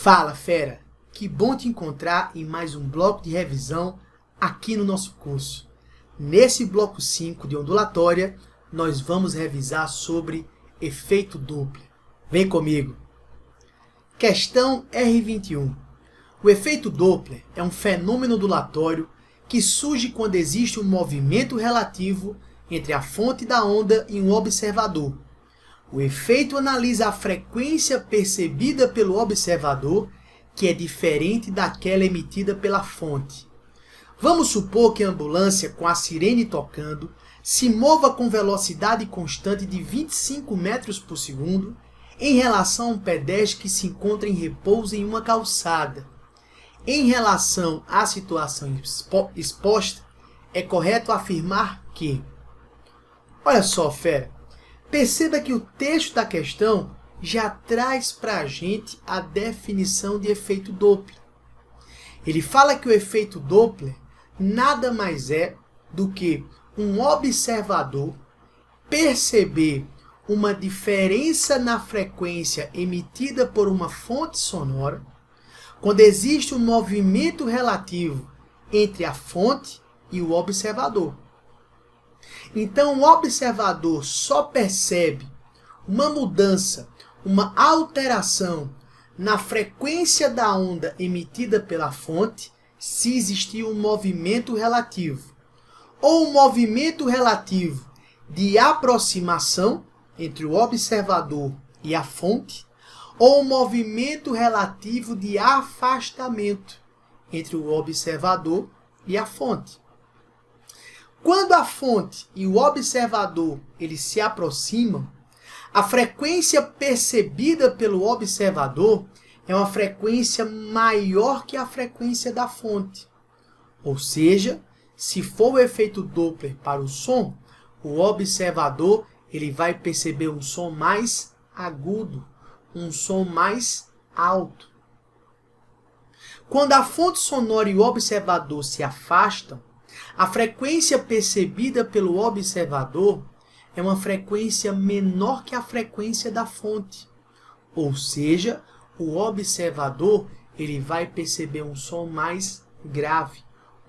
Fala, fera! Que bom te encontrar em mais um bloco de revisão aqui no nosso curso. Nesse bloco 5 de ondulatória, nós vamos revisar sobre efeito Doppler. Vem comigo! Questão R21. O efeito Doppler é um fenômeno ondulatório que surge quando existe um movimento relativo entre a fonte da onda e um observador. O efeito analisa a frequência percebida pelo observador, que é diferente daquela emitida pela fonte. Vamos supor que a ambulância, com a sirene tocando, se mova com velocidade constante de 25 metros por segundo em relação a um pedestre que se encontra em repouso em uma calçada. Em relação à situação exposta, é correto afirmar que... Olha só, fera! Perceba que o texto da questão já traz para a gente a definição de efeito Doppler. Ele fala que o efeito Doppler nada mais é do que um observador perceber uma diferença na frequência emitida por uma fonte sonora quando existe um movimento relativo entre a fonte e o observador. Então, o observador só percebe uma mudança, uma alteração na frequência da onda emitida pela fonte se existir um movimento relativo. Ou um movimento relativo de aproximação entre o observador e a fonte, ou um movimento relativo de afastamento entre o observador e a fonte. Quando a fonte e o observador eles se aproximam, a frequência percebida pelo observador é uma frequência maior que a frequência da fonte. Ou seja, se for o efeito Doppler para o som, o observador ele vai perceber um som mais agudo, um som mais alto. Quando a fonte sonora e o observador se afastam, a frequência percebida pelo observador é uma frequência menor que a frequência da fonte. Ou seja, o observador ele vai perceber um som mais grave,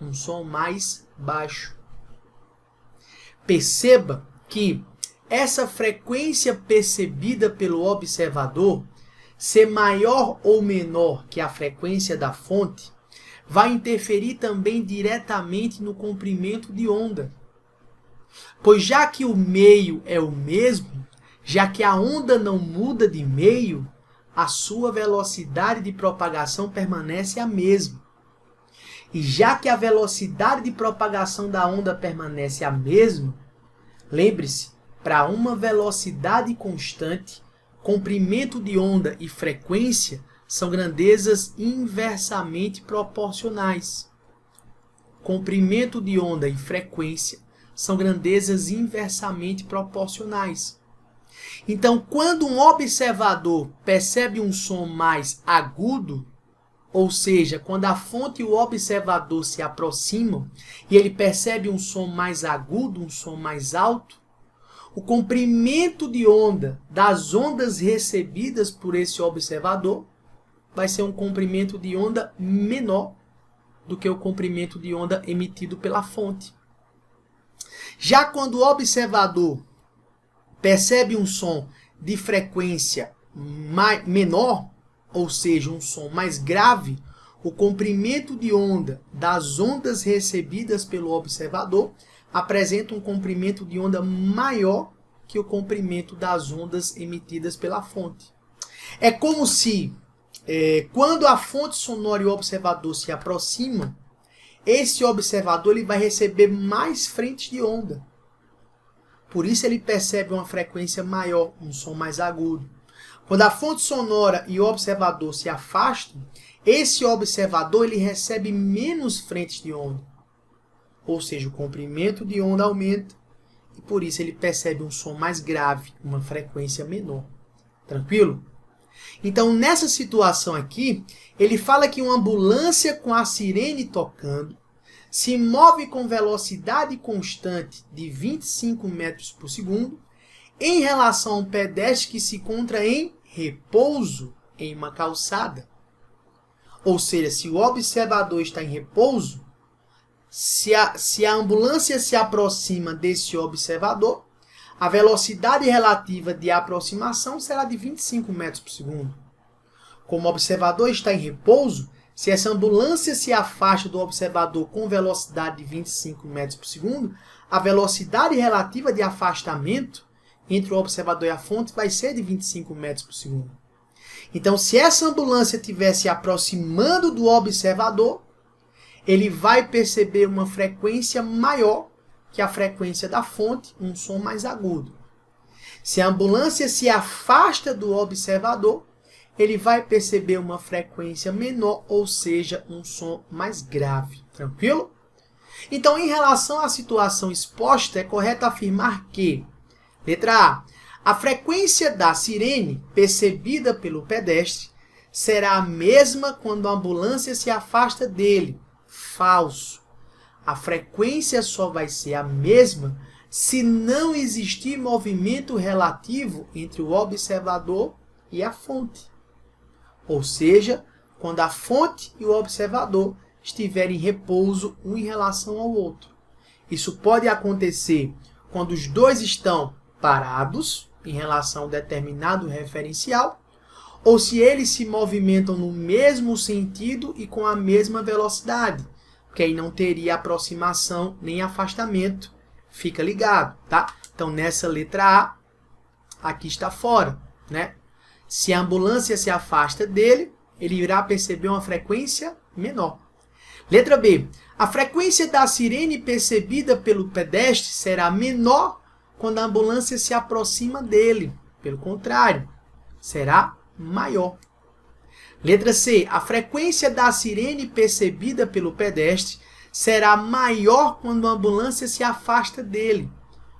um som mais baixo. Perceba que essa frequência percebida pelo observador ser maior ou menor que a frequência da fonte vai interferir também diretamente no comprimento de onda. Pois já que o meio é o mesmo, já que a onda não muda de meio, a sua velocidade de propagação permanece a mesma. E já que a velocidade de propagação da onda permanece a mesma, lembre-se, para uma velocidade constante, comprimento de onda e frequência são grandezas inversamente proporcionais. Comprimento de onda e frequência são grandezas inversamente proporcionais. Então, quando um observador percebe um som mais agudo, ou seja, quando a fonte e o observador se aproximam e ele percebe um som mais agudo, um som mais alto, o comprimento de onda das ondas recebidas por esse observador vai ser um comprimento de onda menor do que o comprimento de onda emitido pela fonte. Já quando o observador percebe um som de frequência menor, ou seja, um som mais grave, o comprimento de onda das ondas recebidas pelo observador apresenta um comprimento de onda maior que o comprimento das ondas emitidas pela fonte. É como se quando a fonte sonora e o observador se aproximam, esse observador ele vai receber mais frentes de onda. Por isso ele percebe uma frequência maior, um som mais agudo. Quando a fonte sonora e o observador se afastam, esse observador ele recebe menos frentes de onda. Ou seja, o comprimento de onda aumenta e por isso ele percebe um som mais grave, uma frequência menor. Tranquilo? Então, nessa situação aqui, ele fala que uma ambulância com a sirene tocando se move com velocidade constante de 25 metros por segundo em relação a um pedestre que se encontra em repouso em uma calçada. Ou seja, se o observador está em repouso, se a ambulância se aproxima desse observador, a velocidade relativa de aproximação será de 25 metros por segundo. Como o observador está em repouso, se essa ambulância se afasta do observador com velocidade de 25 metros por segundo, a velocidade relativa de afastamento entre o observador e a fonte vai ser de 25 metros por segundo. Então, se essa ambulância estiver se aproximando do observador, ele vai perceber uma frequência maior que a frequência da fonte, um som mais agudo. Se a ambulância se afasta do observador, ele vai perceber uma frequência menor, ou seja, um som mais grave. Tranquilo? Então, em relação à situação exposta, é correto afirmar que, letra A frequência da sirene percebida pelo pedestre será a mesma quando a ambulância se afasta dele. Falso. A frequência só vai ser a mesma se não existir movimento relativo entre o observador e a fonte. Ou seja, quando a fonte e o observador estiverem em repouso um em relação ao outro. Isso pode acontecer quando os dois estão parados em relação a um determinado referencial, ou se eles se movimentam no mesmo sentido e com a mesma velocidade, porque aí não teria aproximação nem afastamento. Fica ligado, tá? Então, nessa letra A, aqui está fora, né? Se a ambulância se afasta dele, ele irá perceber uma frequência menor. Letra B. A frequência da sirene percebida pelo pedestre será menor quando a ambulância se aproxima dele. Pelo contrário, será maior. Letra C. A frequência da sirene percebida pelo pedestre será maior quando a ambulância se afasta dele.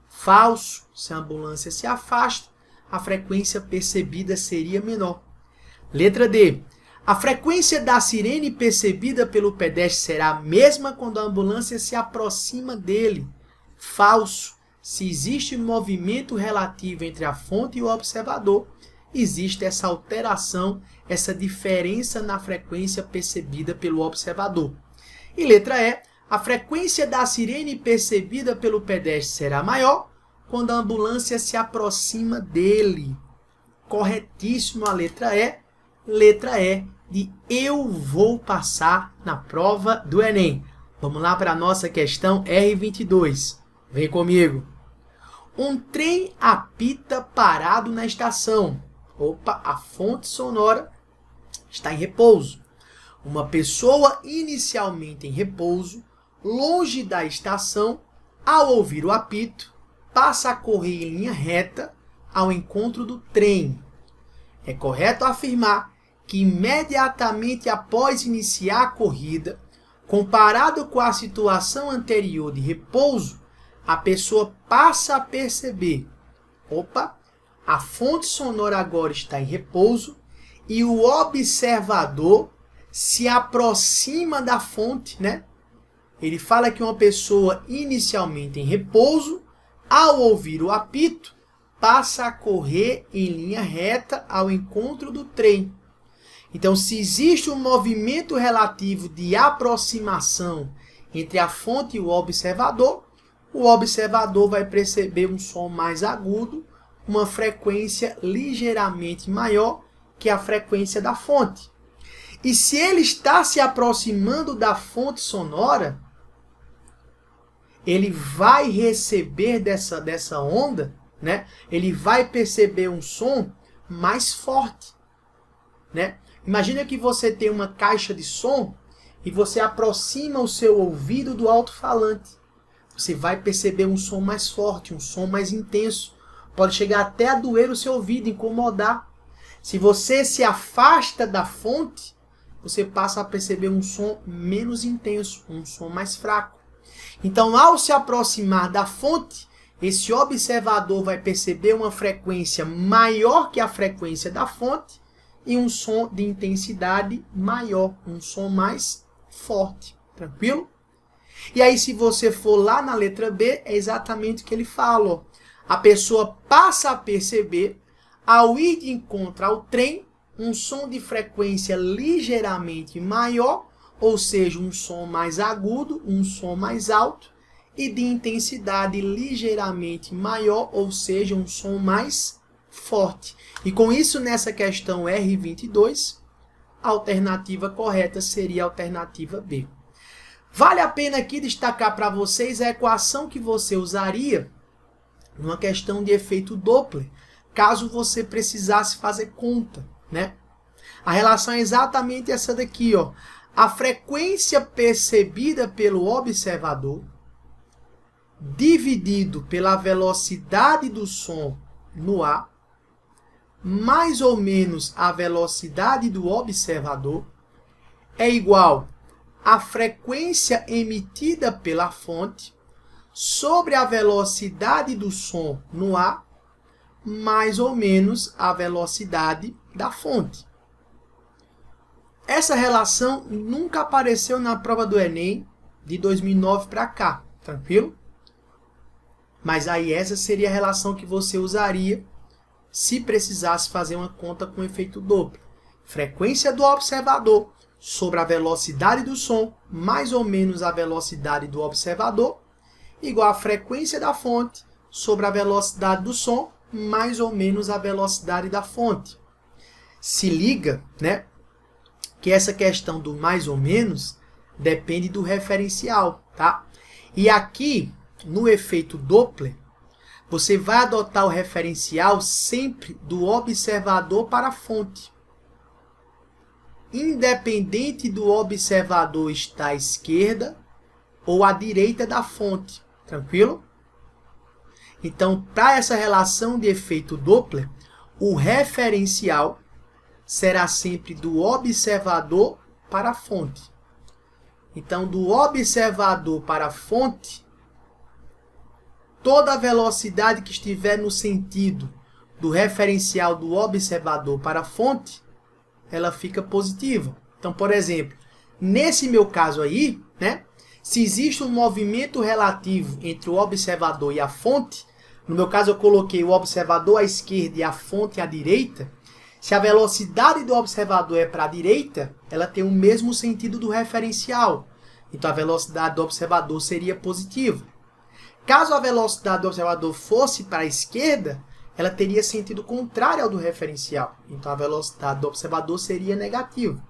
Falso. Se a ambulância se afasta, a frequência percebida seria menor. Letra D. A frequência da sirene percebida pelo pedestre será a mesma quando a ambulância se aproxima dele. Falso. Se existe movimento relativo entre a fonte e o observador, existe essa alteração, essa diferença na frequência percebida pelo observador. E letra E, a frequência da sirene percebida pelo pedestre será maior quando a ambulância se aproxima dele. Corretíssimo a letra E. Letra E de eu vou passar na prova do Enem. Vamos lá para a nossa questão R22. Vem comigo. Um trem apita parado na estação. Opa, a fonte sonora está em repouso. Uma pessoa inicialmente em repouso, longe da estação, ao ouvir o apito, passa a correr em linha reta ao encontro do trem. É correto afirmar que imediatamente após iniciar a corrida, comparado com a situação anterior de repouso, a pessoa passa a perceber, opa, a fonte sonora agora está em repouso e o observador se aproxima da fonte, né? Ele fala que uma pessoa inicialmente em repouso, ao ouvir o apito, passa a correr em linha reta ao encontro do trem. Então, se existe um movimento relativo de aproximação entre a fonte e o observador vai perceber um som mais agudo, uma frequência ligeiramente maior que a frequência da fonte. E se ele está se aproximando da fonte sonora, ele vai receber dessa onda, né? Ele vai perceber um som mais forte, né? Imagina que você tem uma caixa de som e você aproxima o seu ouvido do alto-falante. Você vai perceber um som mais forte, um som mais intenso. Pode chegar até a doer o seu ouvido, incomodar. Se você se afasta da fonte, você passa a perceber um som menos intenso, um som mais fraco. Então, ao se aproximar da fonte, esse observador vai perceber uma frequência maior que a frequência da fonte e um som de intensidade maior, um som mais forte. Tranquilo? E aí, se você for lá na letra B, é exatamente o que ele fala. Ó. A pessoa passa a perceber, ao ir de encontro ao trem, um som de frequência ligeiramente maior, ou seja, um som mais agudo, um som mais alto, e de intensidade ligeiramente maior, ou seja, um som mais forte. E com isso, nessa questão R22, a alternativa correta seria a alternativa B. Vale a pena aqui destacar para vocês a equação que você usaria numa questão de efeito Doppler, caso você precisasse fazer conta, né? A relação é exatamente essa daqui, ó. A frequência percebida pelo observador dividido pela velocidade do som no ar, mais ou menos a velocidade do observador, é igual à frequência emitida pela fonte sobre a velocidade do som no ar, mais ou menos a velocidade da fonte. Essa relação nunca apareceu na prova do Enem de 2009 para cá, tranquilo? Mas aí essa seria a relação que você usaria se precisasse fazer uma conta com efeito Doppler. Frequência do observador sobre a velocidade do som, mais ou menos a velocidade do observador, igual a frequência da fonte sobre a velocidade do som, mais ou menos a velocidade da fonte. Se liga, né, que essa questão do mais ou menos depende do referencial, tá? E aqui, no efeito Doppler, você vai adotar o referencial sempre do observador para a fonte. Independente do observador estar à esquerda ou à direita da fonte, tranquilo? Então, para essa relação de efeito Doppler, o referencial será sempre do observador para a fonte. Então, do observador para a fonte, toda a velocidade que estiver no sentido do referencial do observador para a fonte, ela fica positiva. Então, por exemplo, nesse meu caso aí, né, se existe um movimento relativo entre o observador e a fonte, no meu caso eu coloquei o observador à esquerda e a fonte à direita, se a velocidade do observador é para a direita, ela tem o mesmo sentido do referencial. Então, a velocidade do observador seria positiva. Caso a velocidade do observador fosse para a esquerda, ela teria sentido contrário ao do referencial. Então, a velocidade do observador seria negativa.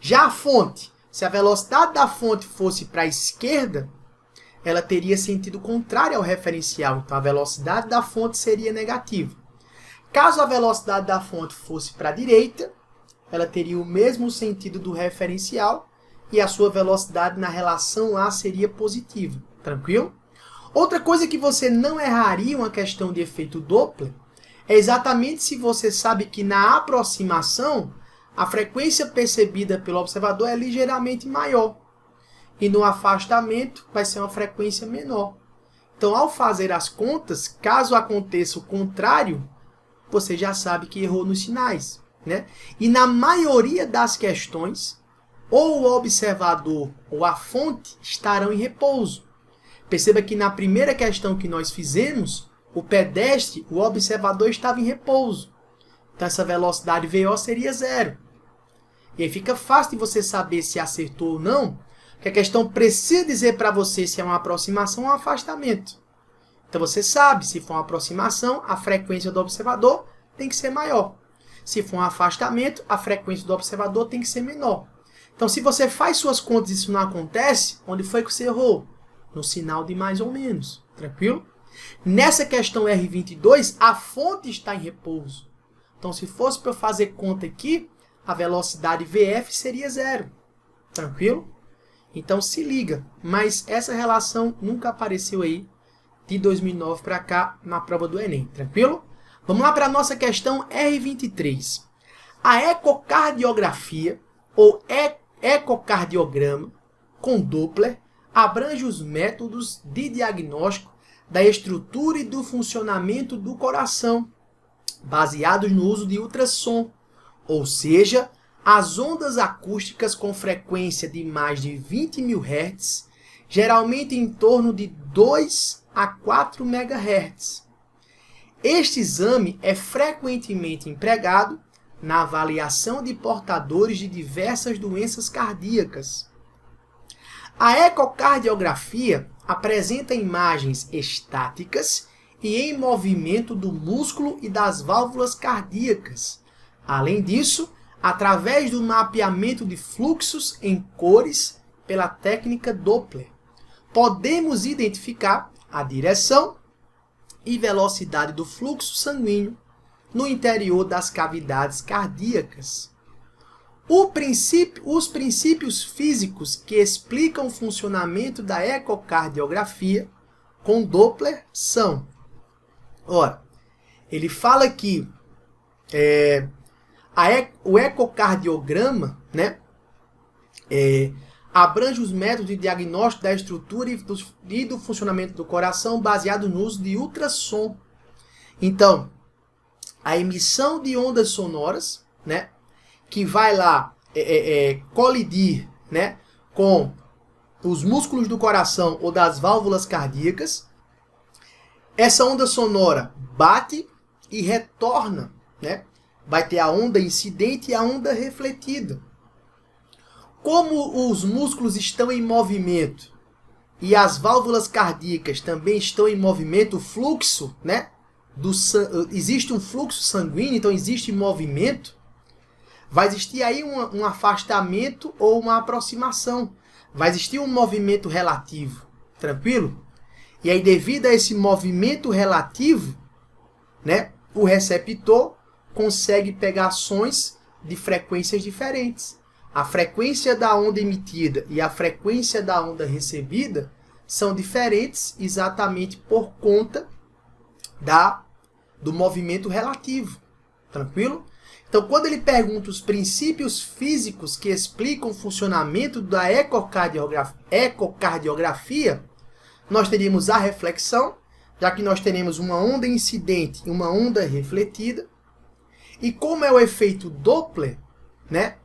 Já a fonte, se a velocidade da fonte fosse para a esquerda, ela teria sentido contrário ao referencial. Então, a velocidade da fonte seria negativa. Caso a velocidade da fonte fosse para a direita, ela teria o mesmo sentido do referencial e a sua velocidade na relação lá seria positiva. Tranquilo? Outra coisa que você não erraria uma questão de efeito Doppler é exatamente se você sabe que na aproximação a frequência percebida pelo observador é ligeiramente maior e no afastamento vai ser uma frequência menor. Então, ao fazer as contas, caso aconteça o contrário, você já sabe que errou nos sinais, né? E na maioria das questões, ou o observador ou a fonte estarão em repouso. Perceba que na primeira questão que nós fizemos, o pedestre, o observador estava em repouso. Então, essa velocidade VO seria 0. E aí fica fácil de você saber se acertou ou não, porque a questão precisa dizer para você se é uma aproximação ou um afastamento. Então, você sabe, se for uma aproximação, a frequência do observador tem que ser maior. Se for um afastamento, a frequência do observador tem que ser menor. Então, se você faz suas contas e isso não acontece, onde foi que você errou? No sinal de mais ou menos. Tranquilo? Nessa questão R22, a fonte está em repouso. Então, se fosse para eu fazer conta aqui, a velocidade VF seria 0. Tranquilo? Então, se liga. Mas essa relação nunca apareceu aí de 2009 para cá na prova do Enem. Tranquilo? Vamos lá para a nossa questão R23. A ecocardiografia ou ecocardiograma com Doppler abrange os métodos de diagnóstico da estrutura e do funcionamento do coração, baseados no uso de ultrassom, ou seja, as ondas acústicas com frequência de mais de 20.000 Hz, geralmente em torno de 2 a 4 MHz. Este exame é frequentemente empregado na avaliação de portadores de diversas doenças cardíacas. A ecocardiografia apresenta imagens estáticas e em movimento do músculo e das válvulas cardíacas. Além disso, através do mapeamento de fluxos em cores pela técnica Doppler, podemos identificar a direção e velocidade do fluxo sanguíneo no interior das cavidades cardíacas. Os princípios físicos que explicam o funcionamento da ecocardiografia com Doppler são: ora, ele fala que o ecocardiograma, né, abrange os métodos de diagnóstico da estrutura e do funcionamento do coração baseado no uso de ultrassom. Então, a emissão de ondas sonoras, né, que vai lá colidir, né, com os músculos do coração ou das válvulas cardíacas. Essa onda sonora bate e retorna, né? Vai ter a onda incidente e a onda refletida. Como os músculos estão em movimento e as válvulas cardíacas também estão em movimento, o fluxo, né, existe um fluxo sanguíneo, então existe movimento, vai existir aí um afastamento ou uma aproximação. Vai existir um movimento relativo, tranquilo? E aí, devido a esse movimento relativo, né, o receptor consegue pegar sons de frequências diferentes. A frequência da onda emitida e a frequência da onda recebida são diferentes exatamente por conta do movimento relativo. Tranquilo? Então, quando ele pergunta os princípios físicos que explicam o funcionamento da ecocardiografia, nós teríamos a reflexão, já que nós teremos uma onda incidente e uma onda refletida. E como é o efeito Doppler, né,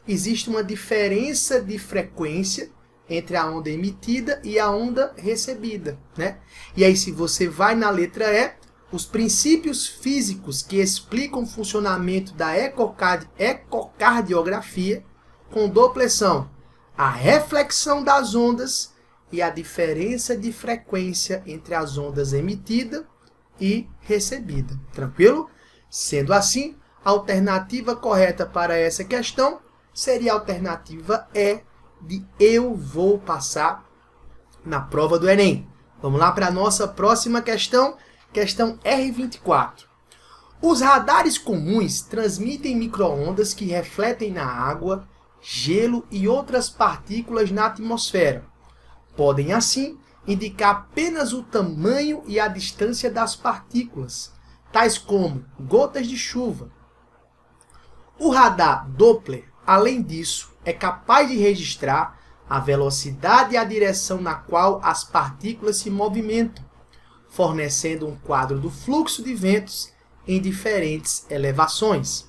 existe uma diferença de frequência entre a onda emitida e a onda recebida, né? E aí, se você vai na letra E, os princípios físicos que explicam o funcionamento da ecocardiografia com Doppler são a reflexão das ondas e a diferença de frequência entre as ondas emitida e recebida. Tranquilo? Sendo assim, a alternativa correta para essa questão seria a alternativa E de eu vou passar na prova do Enem. Vamos lá para a nossa próxima questão. Questão R24. Os radares comuns transmitem micro-ondas que refletem na água, gelo e outras partículas na atmosfera. Podem, assim, indicar apenas o tamanho e a distância das partículas, tais como gotas de chuva. O radar Doppler, além disso, é capaz de registrar a velocidade e a direção na qual as partículas se movimentam, fornecendo um quadro do fluxo de ventos em diferentes elevações.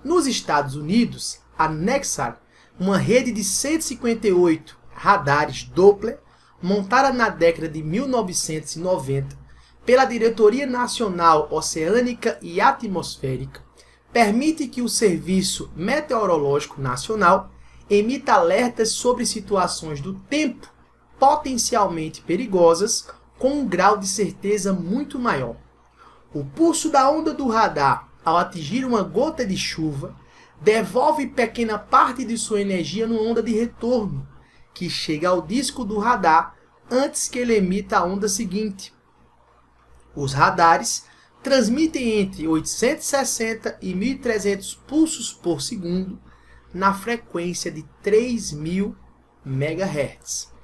Nos Estados Unidos, a NEXAR, uma rede de 158 radares Doppler, montada na década de 1990 pela Diretoria Nacional Oceânica e Atmosférica, permite que o Serviço Meteorológico Nacional emita alertas sobre situações do tempo potencialmente perigosas com um grau de certeza muito maior. O pulso da onda do radar, ao atingir uma gota de chuva, devolve pequena parte de sua energia numa onda de retorno, que chega ao disco do radar antes que ele emita a onda seguinte. Os radares transmitem entre 860 e 1.300 pulsos por segundo na frequência de 3.000 MHz.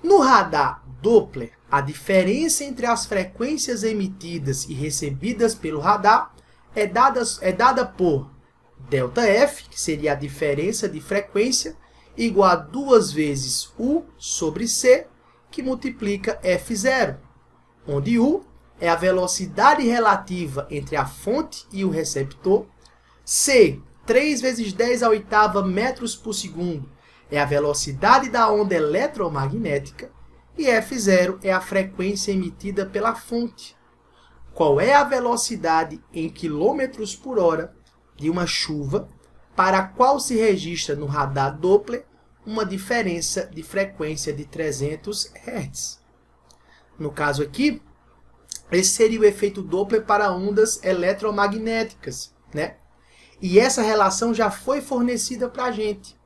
No radar Doppler, a diferença entre as frequências emitidas e recebidas pelo radar é dada por ΔF, que seria a diferença de frequência, igual a 2 vezes U sobre C, que multiplica F0, onde U é a velocidade relativa entre a fonte e o receptor, C, 3 vezes 10 à oitava metros por segundo, é a velocidade da onda eletromagnética, e F0 é a frequência emitida pela fonte. Qual é a velocidade em quilômetros por hora de uma chuva para a qual se registra no radar Doppler uma diferença de frequência de 300 Hz. No caso aqui, esse seria o efeito Doppler para ondas eletromagnéticas, né? E essa relação já foi fornecida para a gente.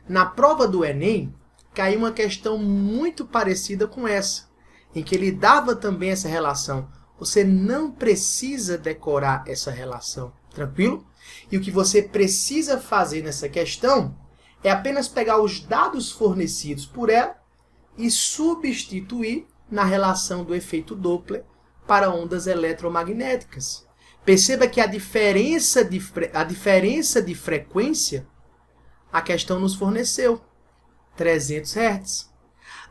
Na prova do Enem, caiu uma questão muito parecida com essa, em que ele dava também essa relação. Você não precisa decorar essa relação, tranquilo? E o que você precisa fazer nessa questão é apenas pegar os dados fornecidos por ela e substituir na relação do efeito Doppler para ondas eletromagnéticas. Perceba que a diferença de frequência a questão nos forneceu 300 Hz.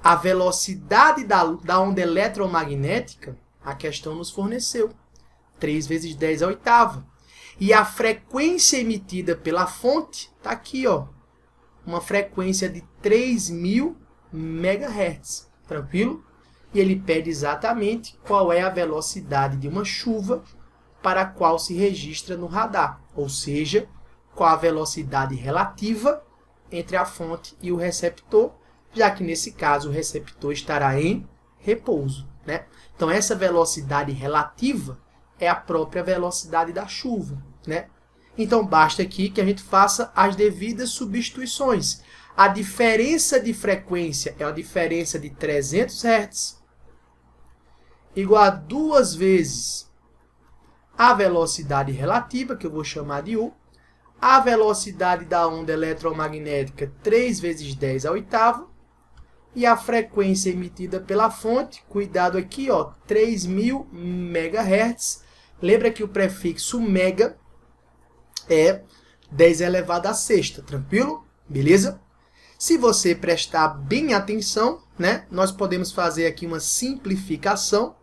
A velocidade da onda eletromagnética a questão nos forneceu 3 vezes 10 à oitava. E a frequência emitida pela fonte está aqui, ó, uma frequência de 3.000 MHz. Tranquilo? E ele pede exatamente qual é a velocidade de uma chuva para a qual se registra no radar, ou seja, qual a velocidade relativa entre a fonte e o receptor, já que nesse caso o receptor estará em repouso, né? Então essa velocidade relativa é a própria velocidade da chuva, né? Então basta aqui que a gente faça as devidas substituições. A diferença de frequência é a diferença de 300 Hz igual a 2 vezes a velocidade relativa, que eu vou chamar de U, a velocidade da onda eletromagnética 3 vezes 10 à oitava, e a frequência emitida pela fonte, cuidado aqui, ó, 3.000 MHz. Lembra que o prefixo mega é 10 elevado à sexta, tranquilo? Beleza? Se você prestar bem atenção, né, nós podemos fazer aqui uma simplificação.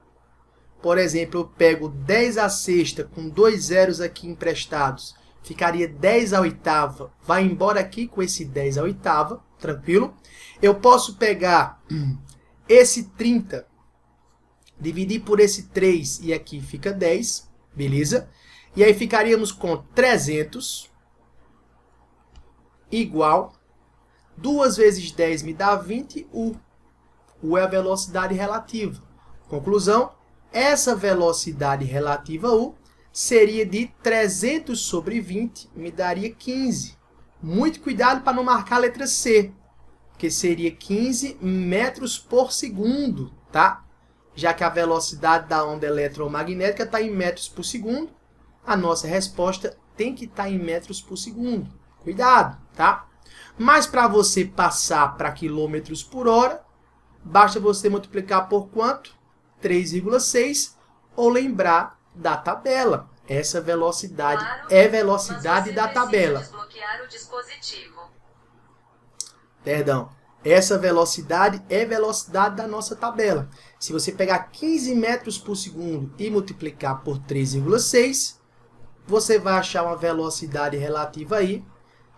Por exemplo, eu pego 10 à sexta com 2 zeros aqui emprestados, ficaria 10 à oitava, vai embora aqui com esse 10 à oitava, tranquilo? Eu posso pegar esse 30, dividir por esse 3 e aqui fica 10, beleza? E aí ficaríamos com 300 igual 2 vezes 10 me dá 20 U. U é a velocidade relativa. Conclusão, essa velocidade relativa U seria de 300 sobre 20, me daria 15. Muito cuidado para não marcar a letra C, porque seria 15 metros por segundo, tá? Já que a velocidade da onda eletromagnética está em metros por segundo, a nossa resposta tem que estar em metros por segundo. Cuidado, tá? Mas para você passar para quilômetros por hora, basta você multiplicar por quanto? 3,6 ou lembrar da tabela. Essa velocidade é velocidade da tabela. Desbloquear o dispositivo. Perdão. Essa velocidade é velocidade da nossa tabela. Se você pegar 15 metros por segundo e multiplicar por 3,6, você vai achar uma velocidade relativa aí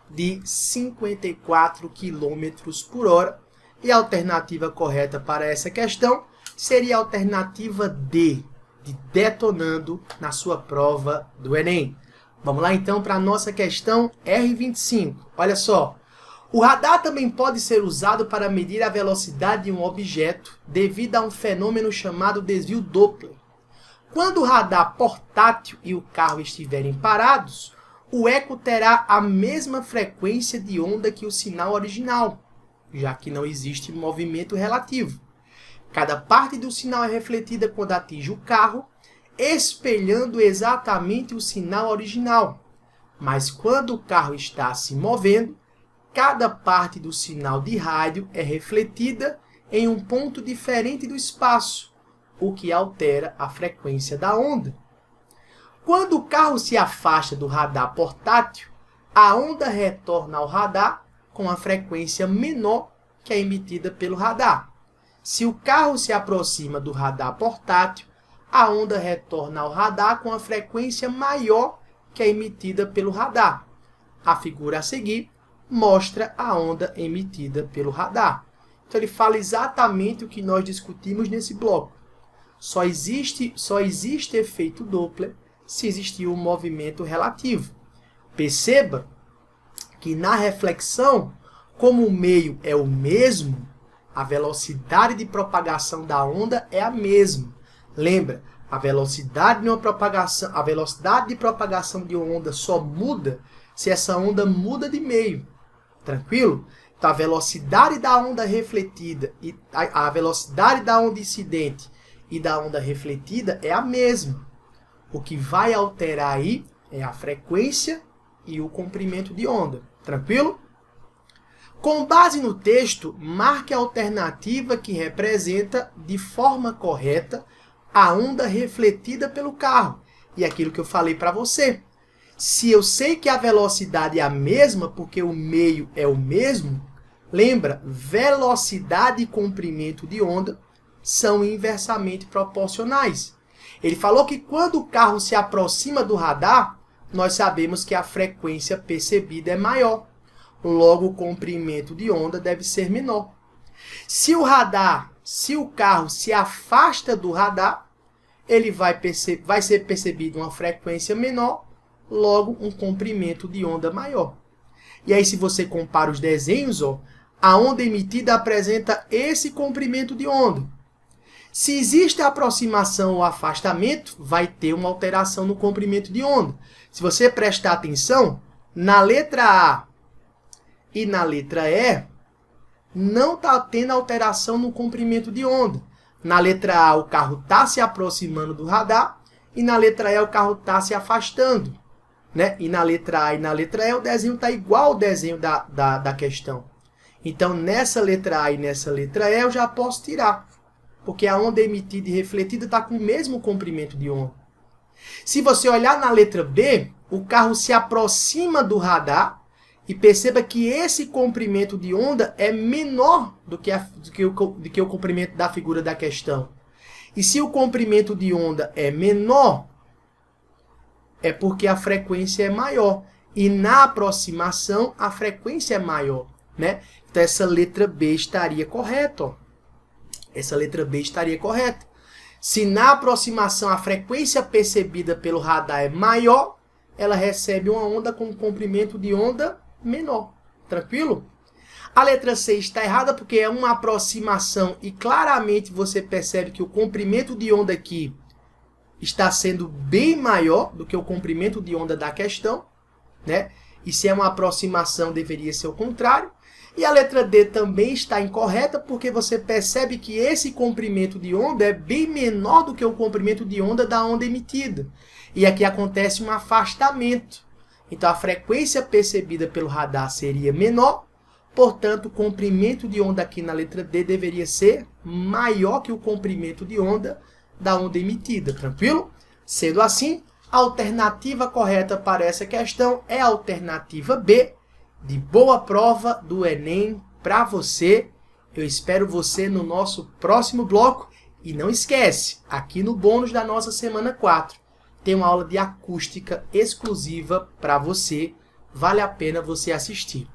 de 54 km por hora. E a alternativa correta para essa questão seria a alternativa D, de detonando na sua prova do Enem. Vamos lá então para a nossa questão R25. Olha só, o radar também pode ser usado para medir a velocidade de um objeto devido a um fenômeno chamado desvio Doppler. Quando o radar portátil e o carro estiverem parados, o eco terá a mesma frequência de onda que o sinal original, já que não existe movimento relativo. Cada parte do sinal é refletida quando atinge o carro, espelhando exatamente o sinal original. Mas quando o carro está se movendo, cada parte do sinal de rádio é refletida em um ponto diferente do espaço, o que altera a frequência da onda. Quando o carro se afasta do radar portátil, a onda retorna ao radar com a frequência menor que a emitida pelo radar. Se o carro se aproxima do radar portátil, a onda retorna ao radar com a frequência maior que a emitida pelo radar. A figura a seguir mostra a onda emitida pelo radar. Então ele fala exatamente o que nós discutimos nesse bloco. Só existe efeito Doppler se existir um movimento relativo. Perceba que na reflexão, como o meio é o mesmo, a velocidade de propagação da onda é a mesma. Lembra, a velocidade de propagação de uma onda só muda se essa onda muda de meio. Tranquilo? Então a velocidade da onda refletida e a velocidade da onda incidente e da onda refletida é a mesma. O que vai alterar aí é a frequência e o comprimento de onda. Tranquilo? Com base no texto, marque a alternativa que representa de forma correta a onda refletida pelo carro. E aquilo que eu falei para você. Se eu sei que a velocidade é a mesma, porque o meio é o mesmo, lembra, velocidade e comprimento de onda são inversamente proporcionais. Ele falou que quando o carro se aproxima do radar, nós sabemos que a frequência percebida é maior. Logo, o comprimento de onda deve ser menor. Se o carro se afasta do radar, ele vai ser percebido uma frequência menor, logo um comprimento de onda maior. E aí, se você compara os desenhos, ó, a onda emitida apresenta esse comprimento de onda. Se existe aproximação ou afastamento, vai ter uma alteração no comprimento de onda. Se você prestar atenção, na letra A e na letra E, não está tendo alteração no comprimento de onda. Na letra A, o carro está se aproximando do radar, e na letra E, o carro está se afastando. Né? E na letra A e na letra E, o desenho está igual ao desenho da questão. Então, nessa letra A e nessa letra E, eu já posso tirar. Porque a onda emitida e refletida está com o mesmo comprimento de onda. Se você olhar na letra B, o carro se aproxima do radar e perceba que esse comprimento de onda é menor do que o comprimento da figura da questão. E se o comprimento de onda é menor, é porque a frequência é maior. E na aproximação, a frequência é maior. Né? Então, essa letra B estaria correta. Ó. Essa letra B estaria correta. Se na aproximação a frequência percebida pelo radar é maior, ela recebe uma onda com um comprimento de onda menor. Tranquilo? A letra C está errada porque é uma aproximação e claramente você percebe que o comprimento de onda aqui está sendo bem maior do que o comprimento de onda da questão, né? E se é uma aproximação, deveria ser o contrário. E a letra D também está incorreta, porque você percebe que esse comprimento de onda é bem menor do que o comprimento de onda da onda emitida. E aqui acontece um afastamento. Então, a frequência percebida pelo radar seria menor, portanto, o comprimento de onda aqui na letra D deveria ser maior que o comprimento de onda da onda emitida. Tranquilo? Sendo assim, a alternativa correta para essa questão é a alternativa B. De boa prova do Enem para você. Eu espero você no nosso próximo bloco. E não esquece, aqui no bônus da nossa semana 4, tem uma aula de acústica exclusiva para você. Vale a pena você assistir.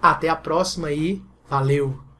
Até a próxima e valeu!